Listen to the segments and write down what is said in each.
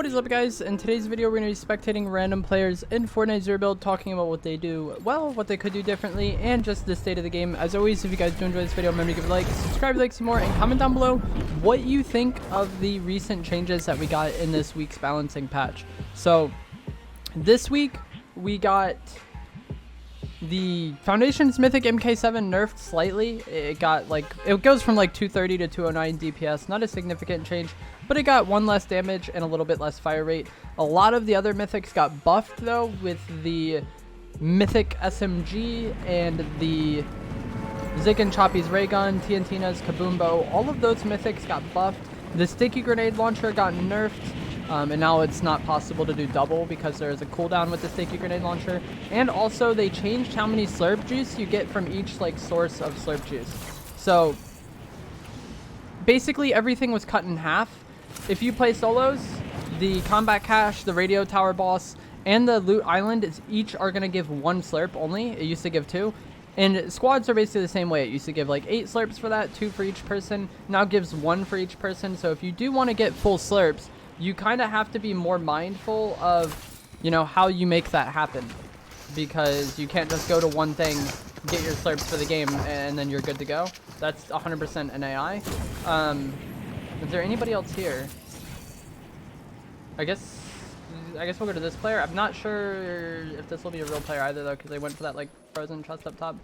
What is up, guys? In today's video, we're going to be spectating random players in Fortnite Zero Build, talking about what they do well, what they could do differently, and just the state of the game. As always, if you guys do enjoy this video, remember to give it a like, subscribe, like some more, and comment down below what you think of the recent changes that we got in this week's balancing patch. So, this week, we got the Foundation's Mythic MK7 nerfed slightly. It got it goes from like 230 to 209 DPS, not a significant change, but it got one less damage and a little bit less fire rate. A lot of the other mythics got buffed though, with the Mythic SMG and the Zig and Choppy's Ray Gun, TNTina's Kaboombo. All of those mythics got buffed. The Sticky Grenade Launcher got nerfed. And now it's not possible to do double because there is a cooldown with the Sticky Grenade Launcher. And also they changed how many slurp juice you get from each source of slurp juice. So basically everything was cut in half. If you play solos, the combat cache, the radio tower boss, and the loot island each are going to give one slurp only. It used to give two. And squads are basically the same way. It used to give like 8 slurps for that, 2 for each person. Now it gives 1 for each person. So if you do want to get full slurps, you kind of have to be more mindful of, you know, how you make that happen. Because you can't just go to one thing, get your slurps for the game, and then you're good to go. That's 100% an AI. Is there anybody else here? I guess we'll go to this player. I'm not sure if this will be a real player either, though, because they went for that, like, frozen chest up top.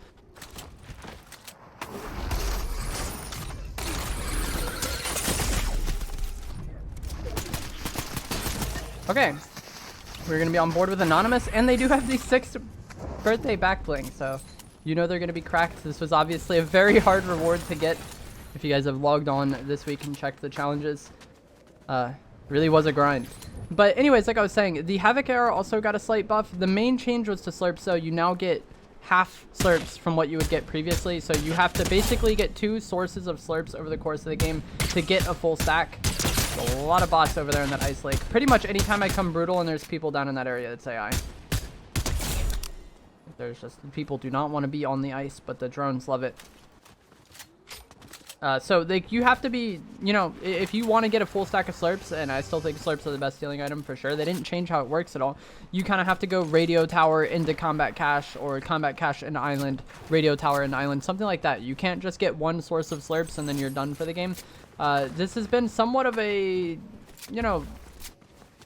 Okay, we're going to be on board with Anonymous, and they do have the 6th birthday back bling, so you know they're going to be cracked. This was obviously a very hard reward to get. If you guys have logged on this week and checked the challenges, really was a grind. But anyways, like I was saying, the Havoc era also got a slight buff. The main change was to slurp, so you now get half slurps from what you would get previously. So you have to basically get 2 sources of slurps over the course of the game to get a full stack. A lot of bots over there in that ice lake. Pretty much anytime I come brutal and there's people down in that area, it's AI. There's just people do not want to be on the ice, but the drones love it. So you have to be, you know, if you want to get a full stack of slurps, and I still think slurps are the best healing item for sure. They didn't change how it works at all. You kind of have to go radio tower into combat cache, or combat cache into island, radio tower into island, something like that. You can't just get one source of slurps and then you're done for the game. This has been somewhat of a, you know,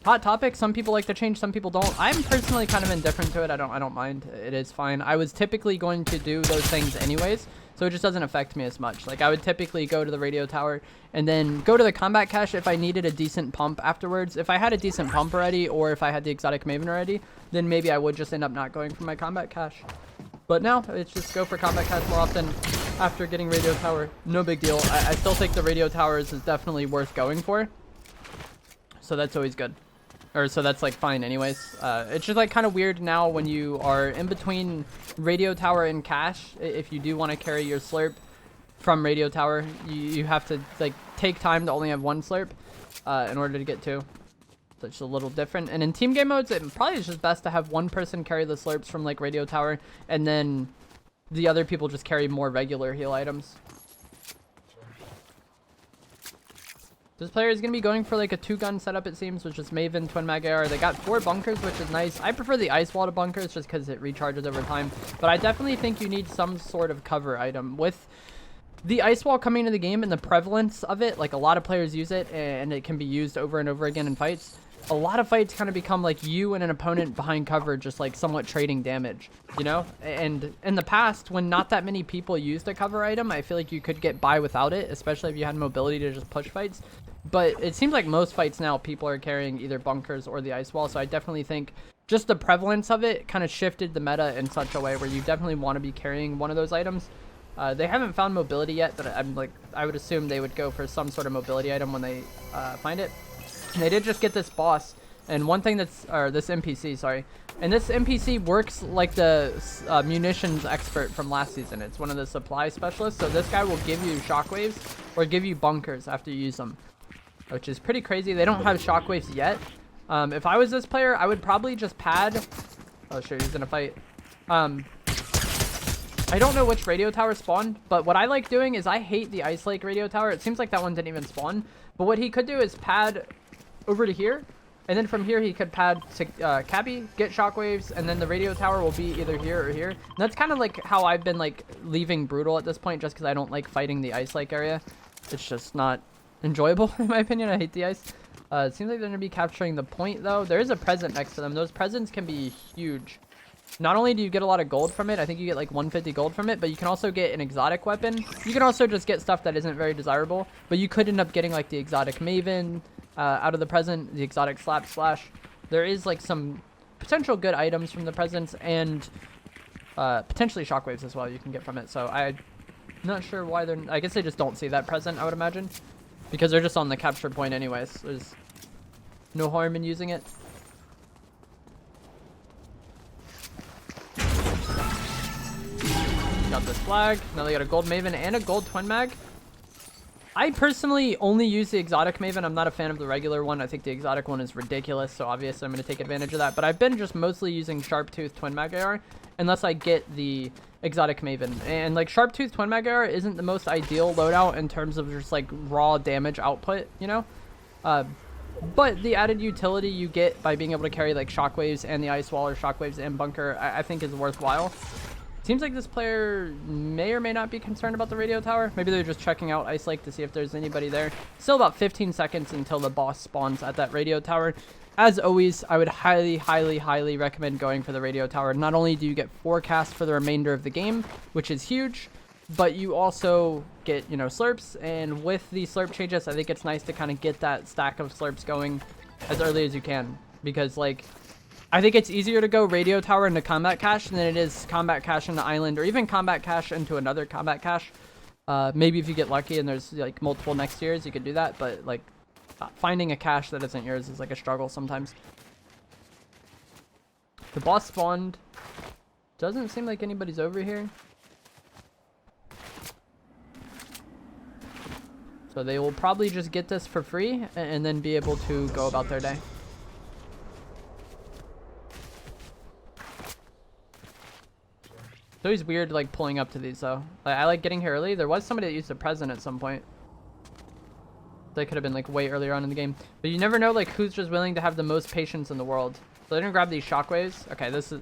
hot topic. Some people like to change, some people don't. I'm personally kind of indifferent to it. I don't mind. It is fine. I was typically going to do those things anyways, so it just doesn't affect me as much. Like, I would typically go to the radio tower and then go to the combat cache if I needed a decent pump afterwards. If I had a decent pump already, or if I had the exotic maven already, then maybe I would just end up not going for my combat cache. But now it's just go for combat cache more often after getting radio tower. No big deal. I still think the radio towers is definitely worth going for, so that's always good. Or so that's like fine anyways. It's just like kind of weird now when you are in between radio tower and cache. If you do want to carry your slurp from radio tower, you have to like take time to only have 1 slurp in order to get 2. So it's a little different. And in team game modes, it probably is just best to have 1 person carry the slurps from like radio tower, and then the other people just carry more regular heal items. This player is going to be going for like a 2-gun setup, it seems, which is Maven, Twin Mag AR. They got 4 bunkers, which is nice. I prefer the ice wall to bunkers just because it recharges over time. But I definitely think you need some sort of cover item. With the ice wall coming into the game and the prevalence of it, like a lot of players use it and it can be used over and over again in fights. A lot of fights kind of become like you and an opponent behind cover, just like somewhat trading damage, you know? And in the past, when not that many people used a cover item, I feel like you could get by without it, especially if you had mobility to just push fights. But it seems like most fights now, people are carrying either bunkers or the ice wall. So I definitely think just the prevalence of it kind of shifted the meta in such a way where you definitely want to be carrying one of those items. They haven't found mobility yet, but I would assume they would go for some sort of mobility item when they find it. And they did just get this boss, and one thing or this NPC, sorry. And this NPC works like the munitions expert from last season. It's one of the supply specialists. So this guy will give you shockwaves or give you bunkers after you use them, which is pretty crazy. They don't have shockwaves yet. If I was this player, I would probably just pad. Oh, sure, he's gonna fight. I don't know which radio tower spawned, but what I like doing is I hate the Ice Lake radio tower. It seems like that one didn't even spawn. But what he could do is pad over to here, And then from here, he could pad to Cabby, get shockwaves, and then the radio tower will be either here or here. And that's kind of like how I've been like leaving Brutal at this point, just because I don't like fighting the ice-like area. It's just not enjoyable, in my opinion. I hate the ice. It seems like they're going to be capturing the point, though. There is a present next to them. Those presents can be huge. Not only do you get a lot of gold from it, I think you get like 150 gold from it, but you can also get an exotic weapon. You can also just get stuff that isn't very desirable, but you could end up getting like the exotic Maven out of the present, the exotic Slap Slash. There is like some potential good items from the presents, and potentially shockwaves as well you can get from it. So I'm not sure why they're... I guess they just don't see that present, I would imagine, because they're just on the capture point anyways. There's no harm in using it. Got this flag. Now they got a gold Maven and a gold twin mag. I personally only use the exotic Maven. I'm not a fan of the regular one. I think the exotic one is ridiculous, so obviously I'm going to take advantage of that. But I've been just mostly using Sharptooth twin mag AR unless I get the exotic Maven. And like Sharptooth twin mag AR isn't the most ideal loadout in terms of just like raw damage output, you know? But the added utility you get by being able to carry like shockwaves and the ice wall or shockwaves and bunker, I think is worthwhile. Seems like this player may or may not be concerned about the radio tower. Maybe they're just checking out Ice Lake to see if there's anybody there. Still about 15 seconds until the boss spawns at that radio tower. As always, I would highly, highly, highly recommend going for the radio tower. Not only do you get forecast for the remainder of the game, which is huge, but you also get, you know, slurps. And with the slurp changes, I think it's nice to kind of get that stack of slurps going as early as you can. Because, like, I think it's easier to go radio tower into combat cache than it is combat cache into island, or even combat cache into another combat cache. Maybe if you get lucky and there's like multiple next years, you could do that. But like finding a cache that isn't yours is like a struggle sometimes. The boss spawned. Doesn't seem like anybody's over here. So they will probably just get this for free and then be able to go about their day. It's always weird like pulling up to these though. I like getting here early. There was somebody that used a present at some point. They could have been like way earlier on in the game. But you never know like who's just willing to have the most patience in the world. So they're gonna grab these shockwaves. Okay, this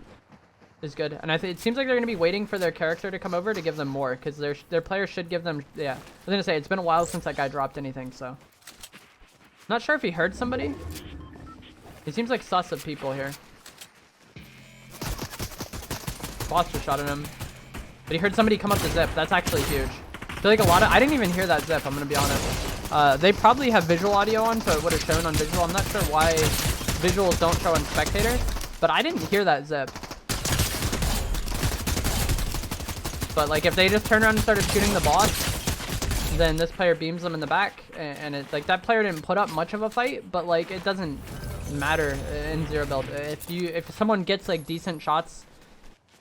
is good. And I think it seems like they're gonna be waiting for their character to come over to give them more, because their player should give them. Yeah, I was gonna say it's been a while since that guy dropped anything, so not sure if he heard somebody. He seems like sus of people here. Boss just shot at him, but he heard somebody come up the zip. That's actually huge. I feel like I didn't even hear that zip, I'm gonna be honest. They probably have visual audio on, so it would have shown on visual. I'm not sure why visuals don't show on spectator, but I didn't hear that zip. But like if they just turned around and started shooting the boss, then this player beams them in the back, and it's like that player didn't put up much of a fight, but like it doesn't matter in zero build. If someone gets like decent shots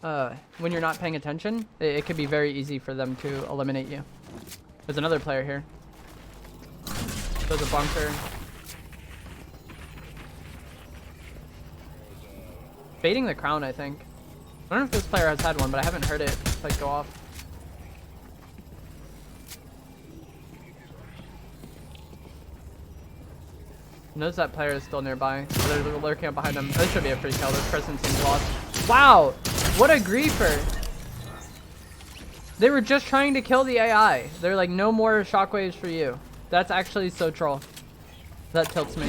when you're not paying attention, it could be very easy for them to eliminate you. There's another player here. There's a bunker. Baiting the crown, I think. I don't know if this player has had one, but I haven't heard it like go off. Knows that player is still nearby. Oh, they're lurking up behind him. This should be a free kill. This person seems lost. Wow! What a griefer! They were just trying to kill the AI. They're like, no more shockwaves for you. That's actually so troll. That tilts me.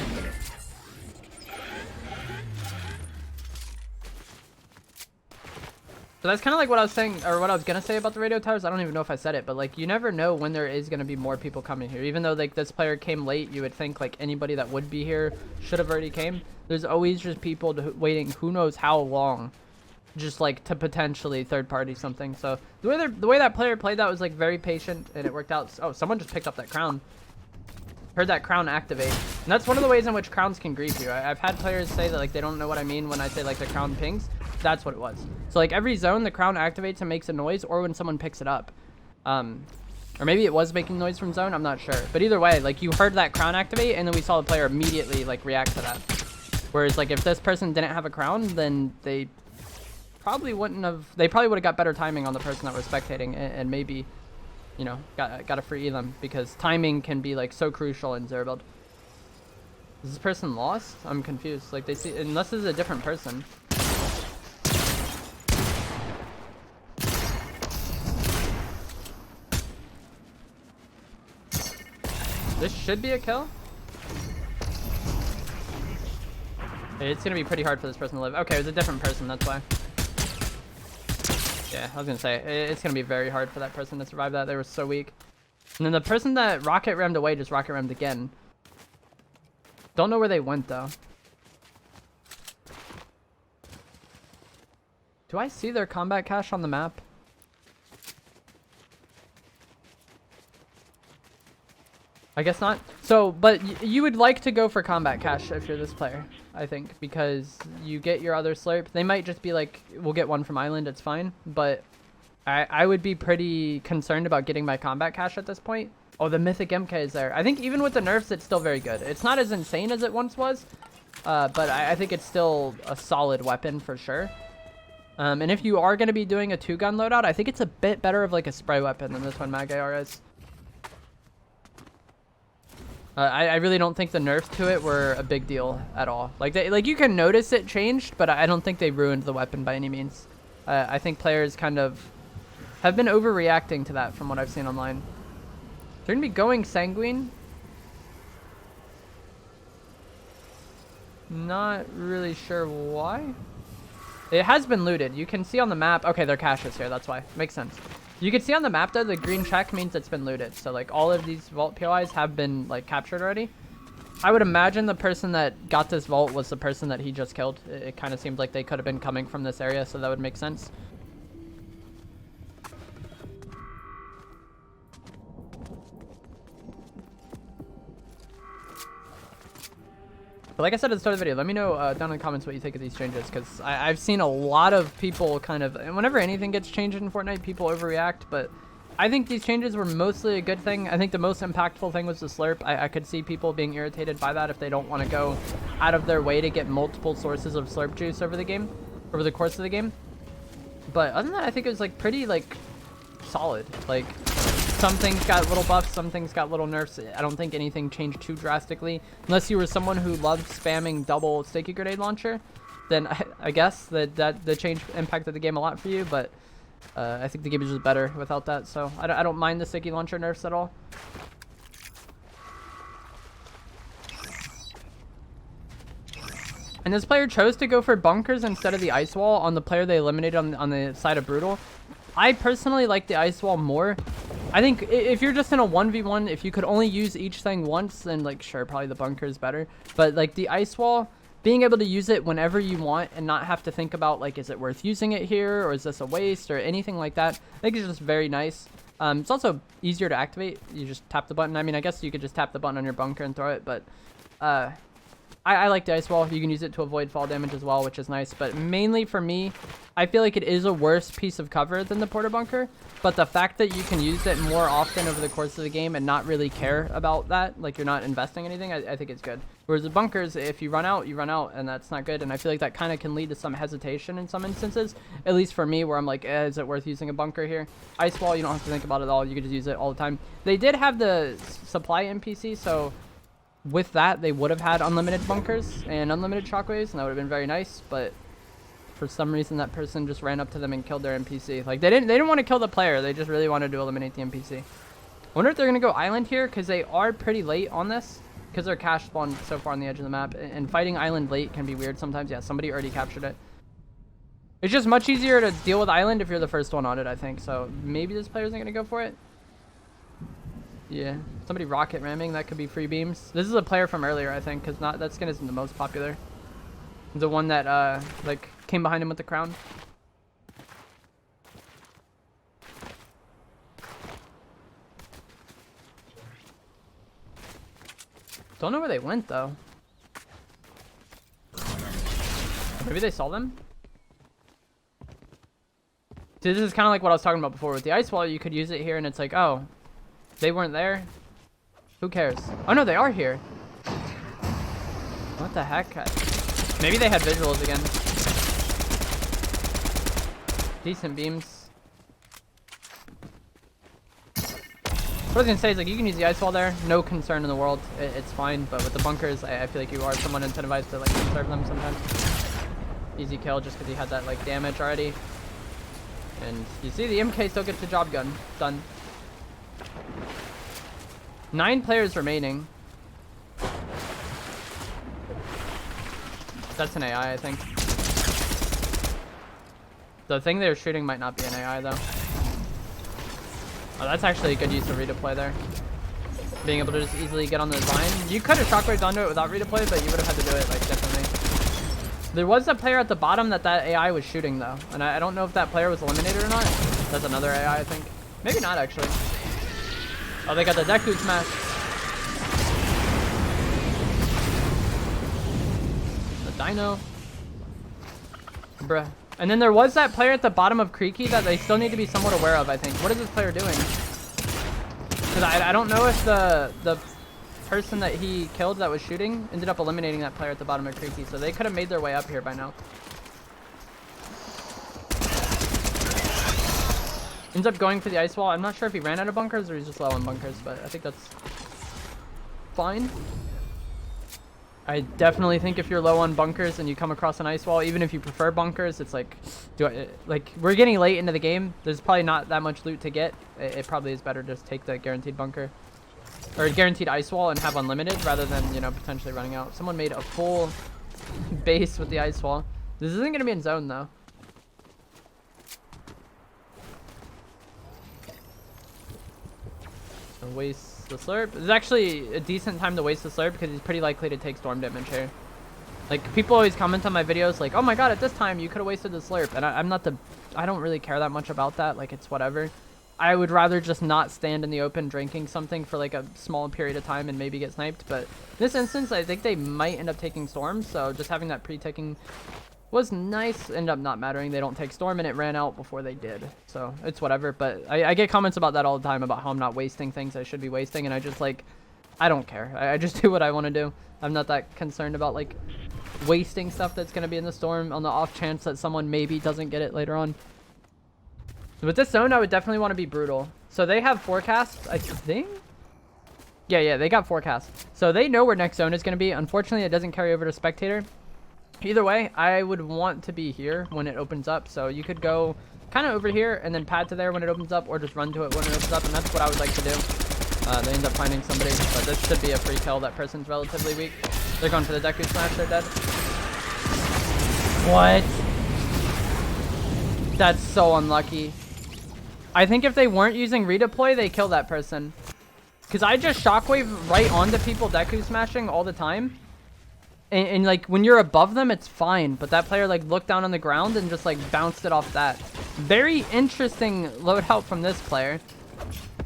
So that's kind of like what I was saying, or what I was gonna say about the radio towers. I don't even know if I said it, but like you never know when there is gonna be more people coming here. Even though like this player came late, you would think like anybody that would be here should have already came. There's always just people waiting who knows how long, just like to potentially third party something. So the way that player played that was like very patient, and it worked out. Oh, someone just picked up that crown. Heard that crown activate, and that's one of the ways in which crowns can grief you. I've had players say that like they don't know what I mean when I say like the crown pings. That's what it was. So like every zone the crown activates and makes a noise, or when someone picks it up, or maybe it was making noise from zone, I'm not sure, but either way, like you heard that crown activate and then we saw the player immediately like react to that. Whereas like if this person didn't have a crown, then they probably would have got better timing on the person that was spectating, and maybe, you know, got a free elim, because timing can be like so crucial in zero build. Is this person lost? I'm confused. Like, they see, unless this is a different person. This should be a kill. It's gonna be pretty hard for this person to live. Okay, it was a different person, that's why. Yeah, I was gonna say, it's gonna be very hard for that person to survive that. They were so weak. And then the person that rocket rammed away just rocket rammed again. Don't know where they went, though. Do I see their combat cache on the map? I guess not. So, but you would like to go for combat cache if you're this player, I think, because you get your other slurp. They might just be like, we'll get one from Island, it's fine. But I would be pretty concerned about getting my combat cache at this point. Oh, the Mythic MK is there. I think even with the nerfs, it's still very good. It's not as insane as it once was, but I think it's still a solid weapon for sure. And if you are going to be doing a 2-gun loadout, I think it's a bit better of like a spray weapon than this one Mag AR is. I really don't think the nerfs to it were a big deal at all. Like you can notice it changed, but I don't think they ruined the weapon by any means. I think players kind of have been overreacting to that from what I've seen online. They're gonna be going Sanguine. Not really sure why. It has been looted. You can see on the map. Okay, their cache is here. That's why. Makes sense. You can see on the map though, the green check means it's been looted. So like all of these vault POIs have been like captured already. I would imagine the person that got this vault was the person that he just killed. It kind of seemed like they could have been coming from this area, so that would make sense. But like I said at the start of the video, let me know down in the comments what you think of these changes, because I've seen a lot of people kind of, and whenever anything gets changed in Fortnite, people overreact, but I think these changes were mostly a good thing. I think the most impactful thing was the slurp. I could see people being irritated by that if they don't want to go out of their way to get multiple sources of slurp juice over the course of the game. But other than that, I think it was like pretty like solid. Like some things got little buffs, some things got little nerfs. I don't think anything changed too drastically. Unless you were someone who loved spamming double sticky grenade launcher, then I guess that the change impacted the game a lot for you. But I think the game is just better without that. So I don't mind the sticky launcher nerfs at all. And this player chose to go for bunkers instead of the ice wall on the player they eliminated on the side of Brutal. I personally like the ice wall more. I think if you're just in a 1v1, if you could only use each thing once, then like sure, probably the bunker is better. But like the ice wall, being able to use it whenever you want and not have to think about like, is it worth using it here or is this a waste or anything like that, I think it's just very nice. It's also easier to activate. You just tap the button. I mean, I guess you could just tap the button on your bunker and throw it, but I like the ice wall. You can use it to avoid fall damage as well, which is nice. But mainly for me, I feel like it is a worse piece of cover than the porta bunker. But the fact that you can use it more often over the course of the game and not really care about that, like you're not investing anything, I think it's good. Whereas the bunkers, if you run out, and that's not good. And I feel like that kind of can lead to some hesitation in some instances, at least for me, where I'm like, is it worth using a bunker here? Ice wall, you don't have to think about it at all. You can just use it all the time. They did have the supply NPC, so with that, they would have had unlimited bunkers and unlimited shockwaves, and that would have been very nice, but for some reason that person just ran up to them and killed their NPC. Like they didn't want to kill the player, they just really wanted to eliminate the NPC. I wonder if they're gonna go island here, because they are pretty late on this, because they're cash spawned so far on the edge of the map, and fighting island late can be weird sometimes. Yeah, somebody already captured it. It's just much easier to deal with island if you're the first one on it, I think. So maybe this player isn't gonna go for it. Yeah, somebody rocket ramming, that could be free beams. This is a player from earlier, I think, because that skin isn't the most popular. The one that like came behind him with the crown. Don't know where they went though. Maybe they saw them. See, this is kind of like what I was talking about before with the ice wall. You could use it here and it's like, oh, they weren't there. Who cares? Oh no, they are here. What the heck? Maybe they had visuals again. Decent beams. What I was gonna say is like you can use the ice wall there, no concern in the world, it's fine. But with the bunkers, I feel like you are somewhat incentivized to like conserve them sometimes. Easy kill just because he had that like damage already. And you see the MK still gets the job done. 9 players remaining. That's an AI, I think. The thing they're shooting might not be an AI though. Oh, that's actually a good use of redeploy there. Being able to just easily get on the line. You could have shockwaves onto it without redeploy, but you would have had to do it like differently. There was a player at the bottom that AI was shooting though, and I don't know if that player was eliminated or not. That's another AI, I think. Maybe not actually. Oh, they got the Deku smash. The Dino. Bruh. And then there was that player at the bottom of Creaky that they still need to be somewhat aware of, I think. What is this player doing? Because I don't know if the person that he killed that was shooting ended up eliminating that player at the bottom of Creaky, so they could have made their way up here by now. Ends up going for the ice wall. I'm not sure if he ran out of bunkers or he's just low on bunkers, but I think that's fine. I definitely think if you're low on bunkers and you come across an ice wall, even if you prefer bunkers, it's like, we're getting late into the game. There's probably not that much loot to get. It probably is better to just take the guaranteed bunker or guaranteed ice wall and have unlimited rather than, you know, potentially running out. Someone made a full base with the ice wall. This isn't going to be in zone though. So waste the slurp. It's actually a decent time to waste the slurp because he's pretty likely to take storm damage here. Like, people always comment on my videos like, oh my god, at this time you could have wasted the slurp, and I don't really care that much about that. Like, it's whatever. I would rather just not stand in the open drinking something for like a small period of time and maybe get sniped. But in this instance, I think they might end up taking storm, so just having that pre-ticking was nice. Ended up not mattering. They don't take storm and it ran out before they did, so it's whatever. But I get comments about that all the time about how I'm not wasting things I should be wasting, and I just like, I don't care. I just do what I want to do. I'm not that concerned about like wasting stuff that's going to be in the storm on the off chance that someone maybe doesn't get it later on. With this zone, I would definitely want to be brutal. So they have forecast, I think. Yeah, they got forecast, so they know where next zone is going to be. Unfortunately, it doesn't carry over to spectator. Either way, I would want to be here when it opens up. So you could go kind of over here and then pad to there when it opens up, or just run to it when it opens up, and that's what I would like to do. They end up finding somebody, but this should be a free kill. That person's relatively weak. They're going for the Deku smash. They're dead. What? That's so unlucky. I think if they weren't using redeploy, they kill that person. Because I just shockwave right onto people Deku smashing all the time. And like when you're above them, it's fine. But that player like looked down on the ground and just like bounced it off that. Very interesting loadout from this player.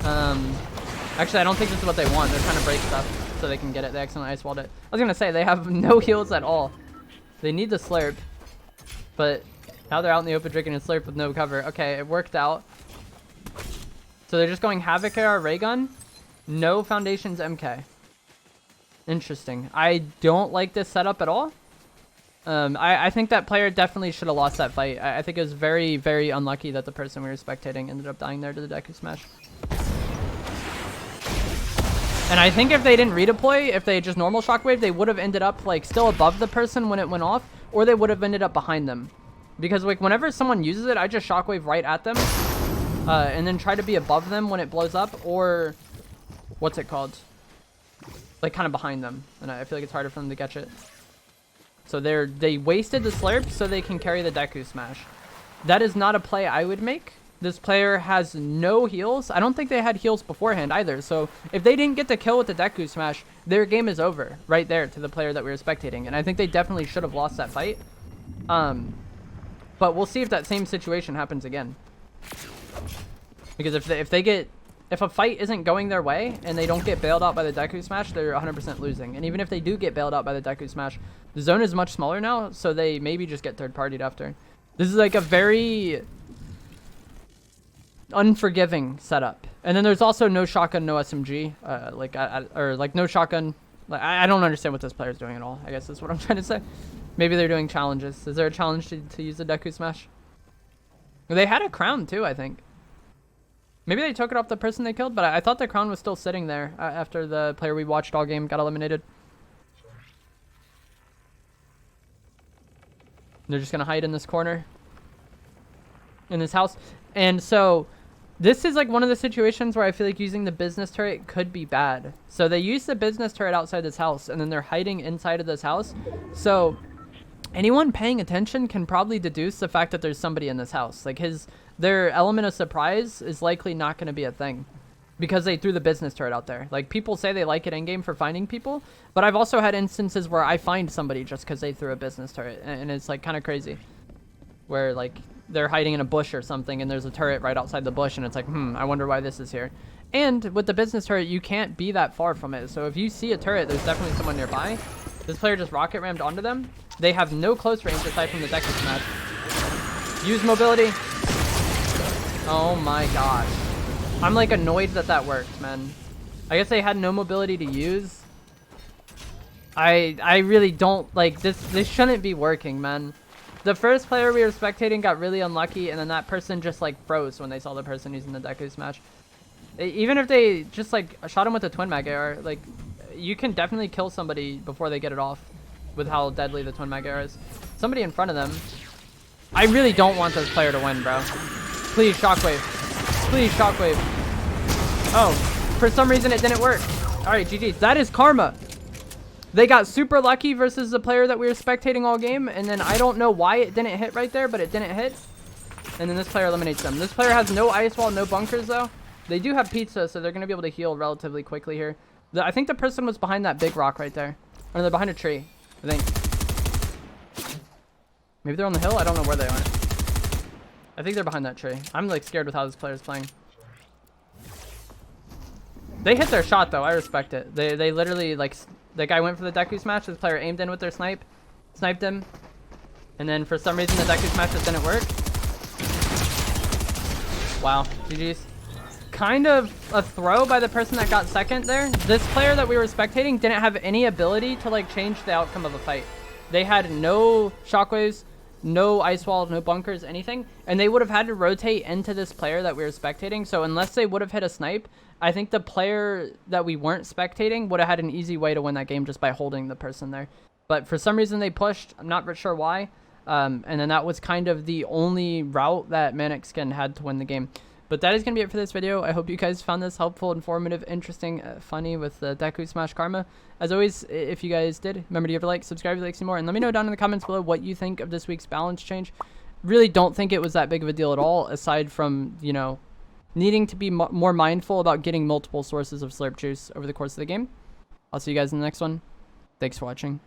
Actually, I don't think this is what they want. They're trying to break stuff so they can get it. They accidentally ice walled it. I was gonna say they have no heals at all. They need the slurp, but now they're out in the open drinking a slurp with no cover. Okay, it worked out. So they're just going Havoc AR ray gun, no foundations MK. Interesting. I don't like this setup at all. I think that player definitely should have lost that fight. I think it was very, very unlucky that the person we were spectating ended up dying there to the Deku smash. And I think if they didn't redeploy, if they just normal shockwave, they would have ended up like still above the person when it went off, or they would have ended up behind them. Because like whenever someone uses it, I just shockwave right at them, and then try to be above them when it blows up, or what's it called? Like kind of behind them, and I feel like it's harder for them to catch it. So they wasted the slurp so they can carry the Deku smash. That is not a play I would make. This player has no heals. I don't think they had heals beforehand either. So if they didn't get the kill with the Deku smash, their game is over right there to the player that we were spectating. And I think they definitely should have lost that fight. But we'll see if that same situation happens again. Because if a fight isn't going their way and they don't get bailed out by the Deku smash, they're 100% losing. And even if they do get bailed out by the Deku smash, the zone is much smaller now, so they maybe just get third-partied after. This is like a very unforgiving setup. And then there's also no shotgun, no SMG, or like no shotgun. Like, I don't understand what this player's doing at all. I guess that's what I'm trying to say. Maybe they're doing challenges. Is there a challenge to use the Deku smash? They had a crown too, I think. Maybe they took it off the person they killed, but I thought the crown was still sitting there after the player we watched all game got eliminated. They're just going to hide in this corner. In this house. And so this is like one of the situations where I feel like using the business turret could be bad. So they use the business turret outside this house, and then they're hiding inside of this house. So anyone paying attention can probably deduce the fact that there's somebody in this house. Like their element of surprise is likely not going to be a thing because they threw the business turret out there. Like, people say they like it in game for finding people, but I've also had instances where I find somebody just because they threw a business turret, and it's like kind of crazy where like they're hiding in a bush or something and there's a turret right outside the bush and it's like, I wonder why this is here. And with the business turret, you can't be that far from it. So if you see a turret, there's definitely someone nearby. This player just rocket rammed onto them. They have no close range aside from the Deku smash. Use mobility. Oh my gosh. I'm like annoyed that that worked, man. I guess they had no mobility to use. I really don't like this. This shouldn't be working, man. The first player we were spectating got really unlucky, and then that person just like froze when they saw the person using the Deku smash. Even if they just like shot him with a twin mag AR, like, you can definitely kill somebody before they get it off with how deadly the twin mag AR is. Somebody in front of them. I really don't want this player to win, bro. Please, shockwave. Please, shockwave. Oh, for some reason it didn't work. All right, GG. That is karma. They got super lucky versus the player that we were spectating all game, and then I don't know why it didn't hit right there, but it didn't hit. And then this player eliminates them. This player has no ice wall, no bunkers, though. They do have pizza, so they're going to be able to heal relatively quickly here. I think the person was behind that big rock right there. Or they're behind a tree, I think. Maybe they're on the hill? I don't know where they are. I think they're behind that tree. I'm like scared with how this player's playing. They hit their shot, though. I respect it. They literally, like, the guy went for the Deku smash. This player aimed in with their snipe. Sniped him. And then for some reason the Deku smash just didn't work. Wow. GG's. Kind of a throw by the person that got second there. This player that we were spectating didn't have any ability to like change the outcome of a fight. They had no shockwaves, no ice wall, no bunkers, anything. And they would have had to rotate into this player that we were spectating. So unless they would have hit a snipe, I think the player that we weren't spectating would have had an easy way to win that game just by holding the person there. But for some reason they pushed. I'm not sure why. And then that was kind of the only route that Manixkin had to win the game. But that is going to be it for this video. I hope you guys found this helpful, informative, interesting, funny with the Deku Smash Karma. As always, if you guys did, remember to give a like, subscribe if you like some more, and let me know down in the comments below what you think of this week's balance change. Really don't think it was that big of a deal at all, aside from, you know, needing to be more mindful about getting multiple sources of slurp juice over the course of the game. I'll see you guys in the next one. Thanks for watching.